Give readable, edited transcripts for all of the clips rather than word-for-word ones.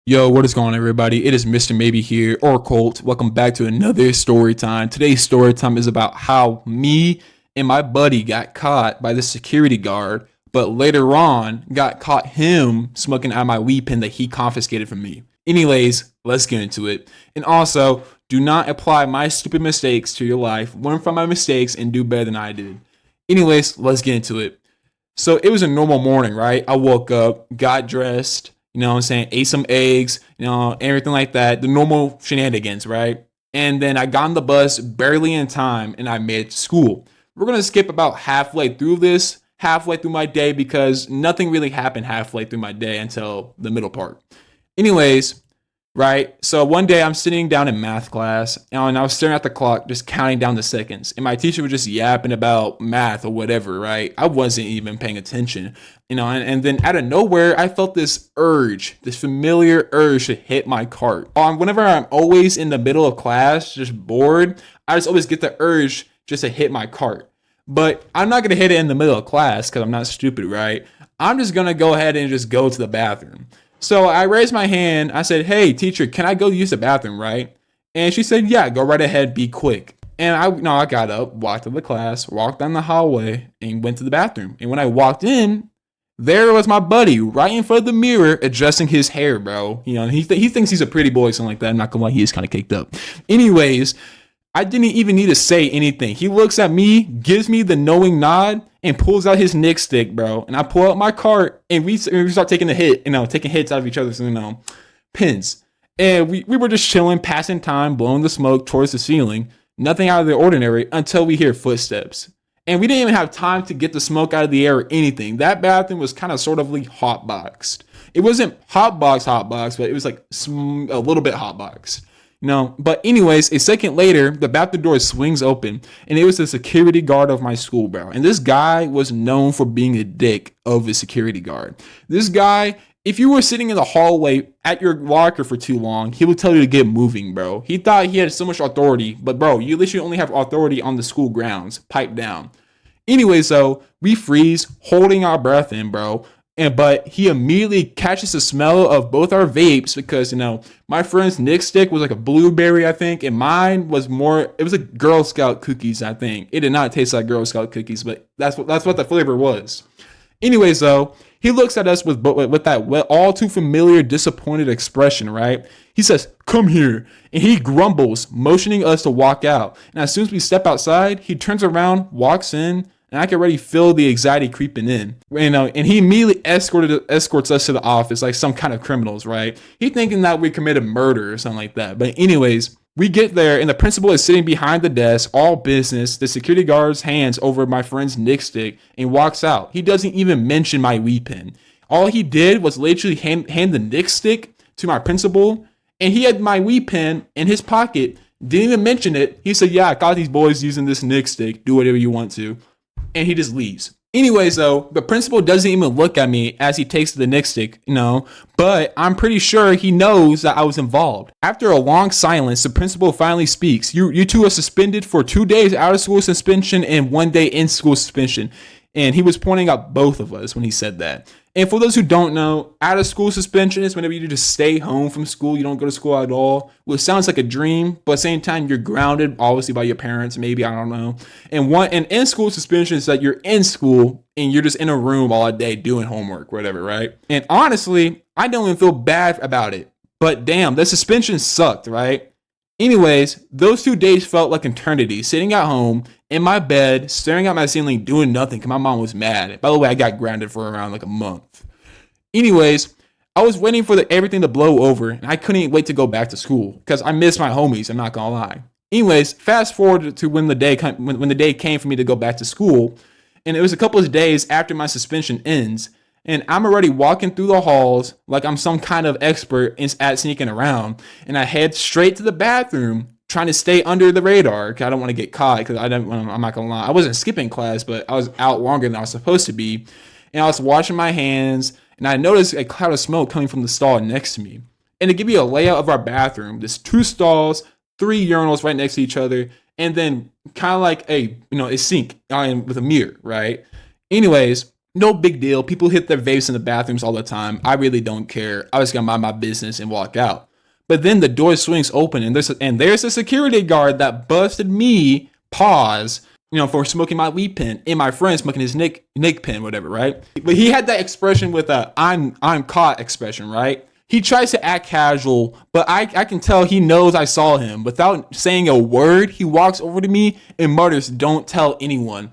Yo, what is going on, everybody? It is Mr. Maybe here, or Colt. Welcome back to another story time. Today's story time is about how me and my buddy got caught by the security guard, but later on got caught him smoking out my weed pen that he confiscated from me. Anyways, let's get into it. And also, do not apply my stupid mistakes to your life. Learn from my mistakes and do better than I did. Anyways, let's get into it. So it was a normal morning, right? I woke up, got dressed, you know what I'm saying, ate some eggs, everything like that, the normal shenanigans, right? And then I got on the bus barely in time and I made it to school. We're going to skip about halfway through my day because nothing really happened halfway through my day until the middle part. Anyways, right? So one day I'm sitting down in math class and I was staring at the clock, just counting down the seconds. And my teacher was just yapping about math or whatever, right? I wasn't even paying attention, and then out of nowhere, I felt this familiar urge to hit my cart. Whenever I'm always in the middle of class, just bored, I just always get the urge just to hit my cart. But I'm not going to hit it in the middle of class because I'm not stupid, right? I'm just going to go ahead and just go to the bathroom. So I raised my hand. I said, "Hey, teacher, can I go use the bathroom, right?" And she said, "Yeah, go right ahead. Be quick." And I got up, walked to the class, walked down the hallway, and went to the bathroom. And when I walked in, there was my buddy right in front of the mirror adjusting his hair, bro. He thinks he's a pretty boy, something like that. I'm not gonna lie, he is kind of caked up. Anyways, I didn't even need to say anything. He looks at me, gives me the knowing nod, and pulls out his Nick stick, bro. And I pull out my cart, and we start taking a hit, taking hits out of each other's, pins. And we were just chilling, passing time, blowing the smoke towards the ceiling. Nothing out of the ordinary until we hear footsteps. And we didn't even have time to get the smoke out of the air or anything. That bathroom was kind of sort of hotboxed. It wasn't hotbox, but it was like a little bit hotboxed. But anyways, a second later, the bathroom door swings open, and it was the security guard of my school, bro. And this guy was known for being a dick of a security guard. This guy, if you were sitting in the hallway at your locker for too long, he would tell you to get moving, bro. He thought he had so much authority, but bro, you literally only have authority on the school grounds. Pipe down. Anyways, though, we freeze, holding our breath in, bro. But he immediately catches the smell of both our vapes because, my friend's Nick stick was like a blueberry, I think, and mine was it was like Girl Scout cookies, I think. It did not taste like Girl Scout cookies, but that's what the flavor was. Anyways, though, he looks at us with that all too familiar disappointed expression, right? He says, "Come here," and he grumbles, motioning us to walk out. And as soon as we step outside, he turns around, walks in, and I can already feel the anxiety creeping in, and he immediately escorts us to the office like some kind of criminals, right? He thinking that we committed murder or something like that. But anyways, we get there and the principal is sitting behind the desk, all business. The security guard's hands over my friend's Nick stick and walks out. He doesn't even mention my weed pen. All he did was literally hand the Nick stick to my principal, and he had my weed pen in his pocket. Didn't even mention it. He said, "Yeah, I caught these boys using this Nick stick. Do whatever you want to." And he just leaves. Anyways, though, the principal doesn't even look at me as he takes the Nick stick, but I'm pretty sure he knows that I was involved. After a long silence, the principal finally speaks. You two are suspended for 2 days out of school suspension and 1 day in school suspension. And he was pointing out both of us when he said that. And for those who don't know, out of school suspension is whenever you just stay home from school. You don't go to school at all, which sounds like a dream, but at the same time, you're grounded, obviously by your parents, maybe, I don't know. And in school suspension is that you're in school and you're just in a room all day doing homework, whatever, right? And honestly, I don't even feel bad about it. But damn, the suspension sucked, right? Anyways, those 2 days felt like eternity, sitting at home in my bed, staring at my ceiling, doing nothing because my mom was mad. By the way, I got grounded for around like a month. Anyways, I was waiting for everything to blow over, and I couldn't wait to go back to school because I miss my homies, I'm not gonna lie. Anyways, fast forward to when the day came for me to go back to school, and it was a couple of days after my suspension ends, and I'm already walking through the halls like I'm some kind of expert at sneaking around, and I head straight to the bathroom, trying to stay under the radar because I don't want to get caught because I'm not gonna lie, I wasn't skipping class, but I was out longer than I was supposed to be, and I was washing my hands, and I noticed a cloud of smoke coming from the stall next to me. And to give you a layout of our bathroom, there's 2 stalls, 3 urinals right next to each other, and then kind of like a sink with a mirror, right? Anyways, No big deal. People hit their vapes in the bathrooms all the time. I really don't care. I was gonna mind my business and walk out. But then the door swings open and there's a security guard that busted me, pause, for smoking my weed pen and my friend smoking his Nick pen, whatever, right? But he had that expression with a I'm caught expression, right? He tries to act casual, but I can tell he knows I saw him. Without saying a word, he walks over to me and mutters, "Don't tell anyone."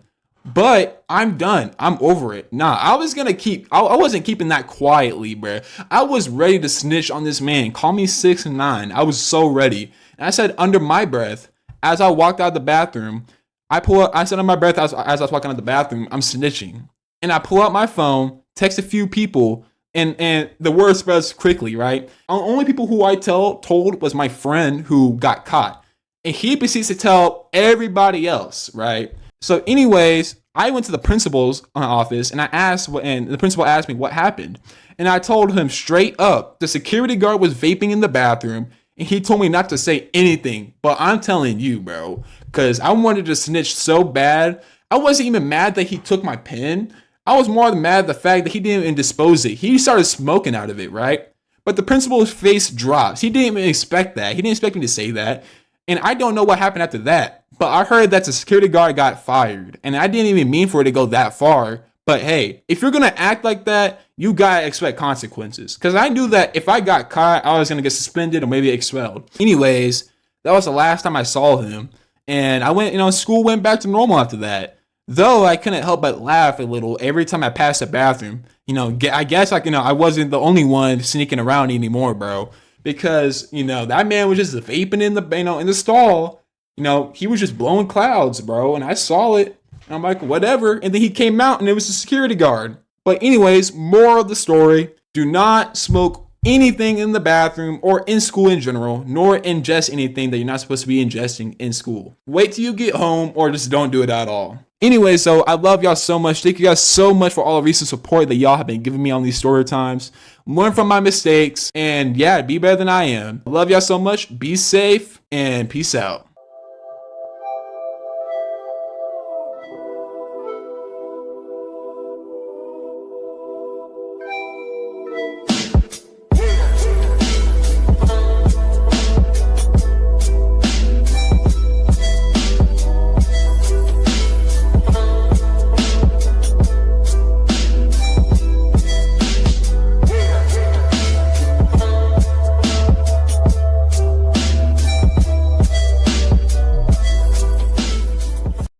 But I'm done. I'm over it. Nah, I wasn't keeping that quietly, bruh. I was ready to snitch on this man. Call me 6'9". I was so ready. And I said under my breath, as I walked out of the bathroom, I said under my breath as I was walking out of the bathroom, I'm snitching. And I pull out my phone, text a few people, and the word spreads quickly, right? The only people who I told was my friend who got caught. And he proceeds to tell everybody else, right? So anyways, I went to the principal's office and and the principal asked me what happened. And I told him straight up, the security guard was vaping in the bathroom and he told me not to say anything. But I'm telling you, bro, because I wanted to snitch so bad. I wasn't even mad that he took my pen. I was more mad at the fact that he didn't even dispose it. He started smoking out of it, right? But the principal's face drops. He didn't even expect that. He didn't expect me to say that. And I don't know what happened after that. But I heard that the security guard got fired. And I didn't even mean for it to go that far. But hey, if you're going to act like that, you got to expect consequences. Because I knew that if I got caught, I was going to get suspended or maybe expelled. Anyways, that was the last time I saw him. And I went, school went back to normal after that. Though I couldn't help but laugh a little every time I passed the bathroom. I guess I wasn't the only one sneaking around anymore, bro. Because, that man was just vaping in the stall. He was just blowing clouds, bro. And I saw it. And I'm like, whatever. And then he came out and it was a security guard. But anyways, moral of the story, do not smoke anything in the bathroom or in school in general, nor ingest anything that you're not supposed to be ingesting in school. Wait till you get home or just don't do it at all. Anyway, so I love y'all so much. Thank you guys so much for all the recent support that y'all have been giving me on these story times. Learn from my mistakes and yeah, be better than I am. I love y'all so much. Be safe and peace out.